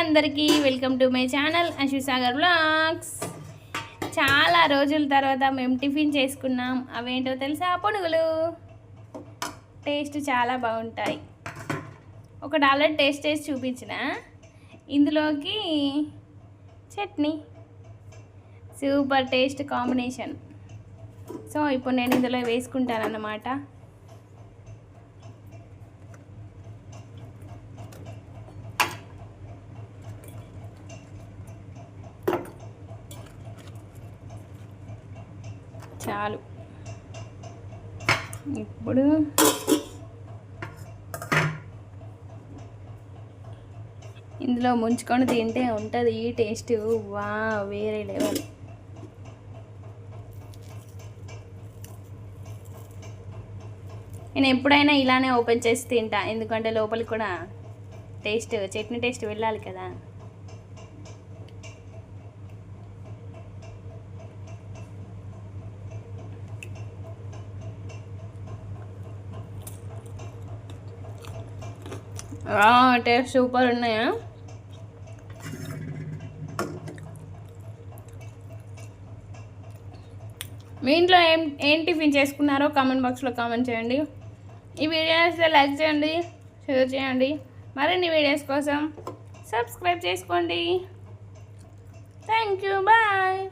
అందరికీ welcome to my channel Ashwisagar vlogs. చాలా రోజుల తర్వాత మేము టిఫిన్ చేసుకున్నాం. అవేంటో తెలుసా? పునుగులు. టేస్ట్ చాలా బాగుంటాయి. ఒకటి ఆల్రెడీ టేస్ట్ చేసి చూపించిన. ఇందులోకి chutney, super taste combination. So ఇప్పుడు నేను ఇందులో వేసుకుంటాను అన్నమాట. చాలు. ఇప్పుడు ఇందులో ముంచుకొని తింటే ఉంటుంది ఈ టేస్ట్. వా, వేరే లెవెల్. నేను ఎప్పుడైనా ఇలానే ఓపెన్ చేసి తింటా, ఎందుకంటే లోపలికి కూడా టేస్ట్, చట్నీ టేస్ట్ వెళ్ళాలి కదా. టేస్ట్ సూపర్ ఉన్నాయా? మీ ఇంట్లో ఏం టిఫిన్ చేసుకున్నారో కామెంట్ బాక్స్లో కామెంట్ చేయండి. ఈ వీడియో నచ్చితే లైక్ చేయండి, షేర్ చేయండి. మరిన్ని వీడియోస్ కోసం సబ్స్క్రైబ్ చేసుకోండి. Thank you, bye.